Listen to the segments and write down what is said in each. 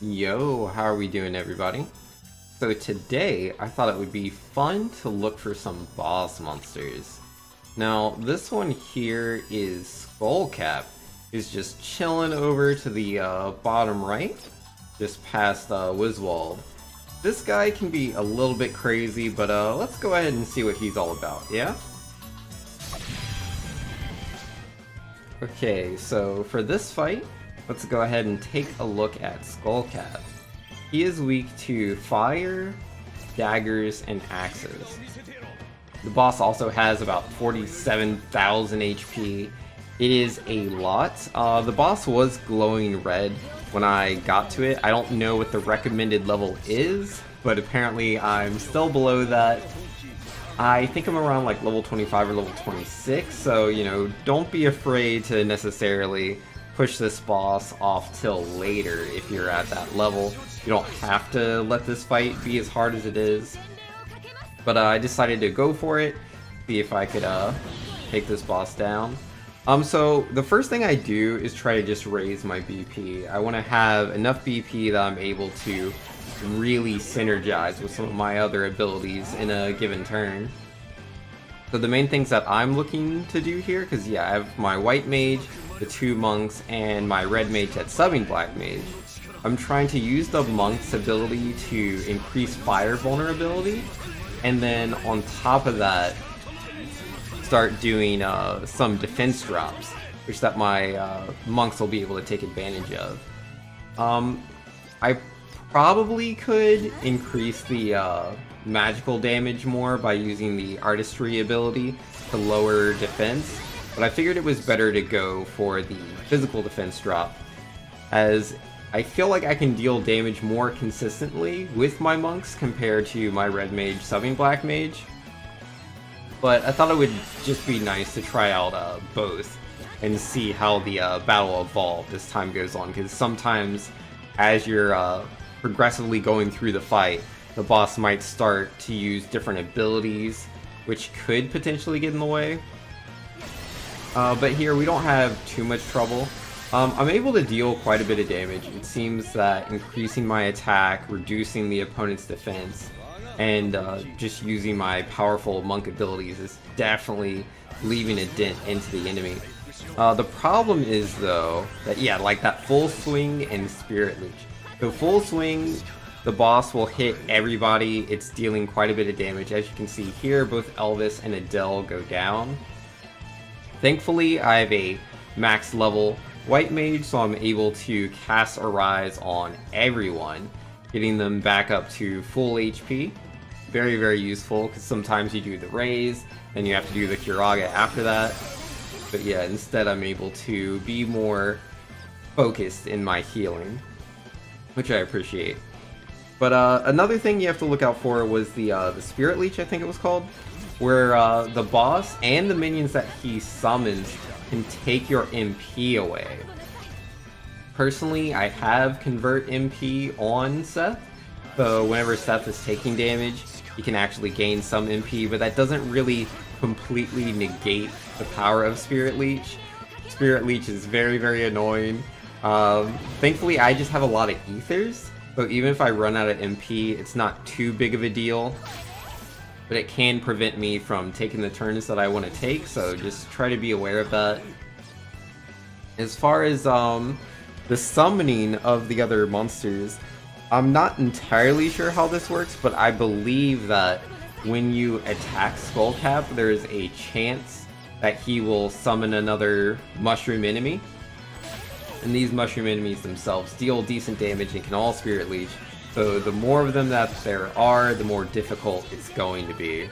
Yo, how are we doing, everybody? So today, I thought it would be fun to look for some boss monsters. Now, this one here is Skullcap. He's just chilling over to the bottom right, just past Wiswald. This guy can be a little bit crazy, but let's go ahead and see what he's all about, yeah? Okay, so for this fight, let's go ahead and take a look at Skullcap. He is weak to fire, daggers, and axes. The boss also has about 47,000 HP. It is a lot. The boss was glowing red when I got to it. I don't know what the recommended level is, but apparently I'm still below that. I think I'm around like level 25 or level 26, so you know, don't be afraid to necessarily push this boss off till later if you're at that level. You don't have to let this fight be as hard as it is. But I decided to go for it, see if I could take this boss down. So the first thing I do is try to just raise my BP. I want to have enough BP that I'm able to really synergize with some of my other abilities in a given turn. So the main things that I'm looking to do here, because yeah, I have my white mage, the two monks, and my red mage that's subbing black mage. I'm trying to use the monk's ability to increase fire vulnerability, and then on top of that, start doing some defense drops, which that my monks will be able to take advantage of. I probably could increase the magical damage more by using the artistry ability to lower defense, but I figured it was better to go for the physical defense drop, as I feel like I can deal damage more consistently with my monks compared to my red mage subbing black mage. But I thought it would just be nice to try out both and see how the battle evolves as time goes on, because sometimes as you're progressively going through the fight, the boss might start to use different abilities, which could potentially get in the way. But here we don't have too much trouble. I'm able to deal quite a bit of damage. It seems that increasing my attack, reducing the opponent's defense, and just using my powerful monk abilities is definitely leaving a dent into the enemy. The problem is though, that yeah, like that full swing and spirit leech. So full swing, the boss will hit everybody. It's dealing quite a bit of damage. As you can see here, both Elvis and Adele go down. Thankfully, I have a max level white mage, so I'm able to cast Arise on everyone, getting them back up to full HP. Very, very useful, because sometimes you do the raise, and you have to do the Kiraga after that. But yeah, instead I'm able to be more focused in my healing, which I appreciate. But another thing you have to look out for was the Spirit Leech, I think it was called, where the boss and the minions that he summons can take your MP away. Personally, I have Convert MP on Seth, so whenever Seth is taking damage, he can actually gain some MP, but that doesn't really completely negate the power of Spirit Leech. Spirit Leech is very, very annoying. Thankfully, I just have a lot of ethers, so even if I run out of MP, it's not too big of a deal. But it can prevent me from taking the turns that I want to take, so just try to be aware of that. As far as the summoning of the other monsters, I'm not entirely sure how this works, but I believe that when you attack Skullcap, there's a chance that he will summon another mushroom enemy. And these mushroom enemies themselves deal decent damage and can all Spirit Leech. So the more of them that there are, the more difficult it's going to be.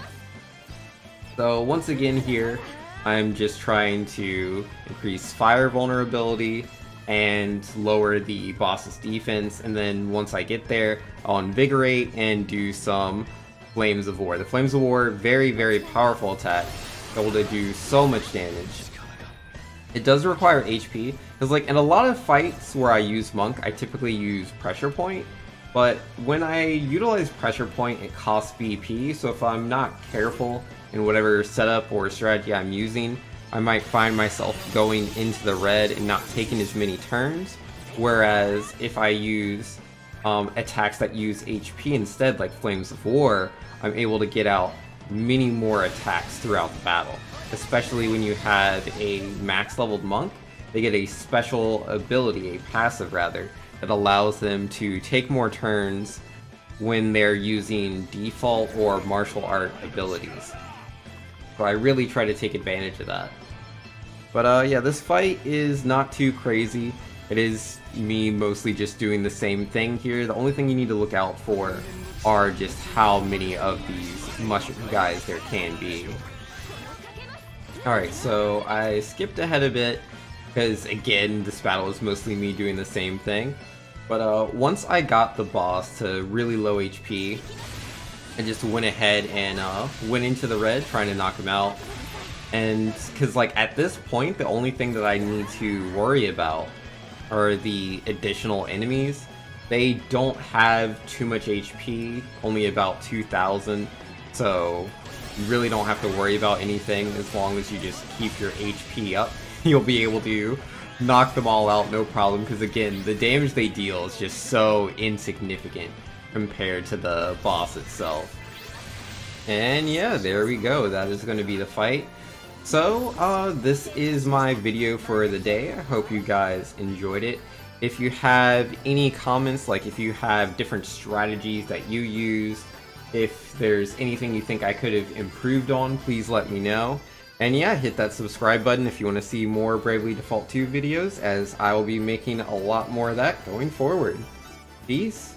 So once again here, I'm just trying to increase fire vulnerability and lower the boss's defense, and then once I get there, I'll invigorate and do some Flames of War. The Flames of War, very, very powerful attack, able to do so much damage. It does require HP, because like in a lot of fights where I use Monk, I typically use Pressure Point. But when I utilize Pressure Point, it costs BP, so if I'm not careful in whatever setup or strategy I'm using, I might find myself going into the red and not taking as many turns. Whereas if I use attacks that use HP instead, like Flames of War, I'm able to get out many more attacks throughout the battle. Especially when you have a max leveled monk, they get a special ability, a passive rather, that allows them to take more turns when they're using default or martial art abilities. So I really try to take advantage of that. But yeah, this fight is not too crazy. It is me mostly just doing the same thing here. The only thing you need to look out for are just how many of these mushroom guys there can be. Alright, so I skipped ahead a bit, because again, this battle is mostly me doing the same thing. But once I got the boss to really low HP, I just went ahead and went into the red, trying to knock him out. And because like at this point, the only thing that I need to worry about are the additional enemies. They don't have too much HP, only about 2,000, so you really don't have to worry about anything as long as you just keep your HP up. You'll be able to knock them all out, no problem, because again, the damage they deal is just so insignificant compared to the boss itself. And yeah, there we go, that is going to be the fight. So, this is my video for the day. I hope you guys enjoyed it. If you have any comments, like if you have different strategies that you use, if there's anything you think I could have improved on, please let me know. And yeah, hit that subscribe button if you want to see more Bravely Default 2 videos, as I will be making a lot more of that going forward. Peace!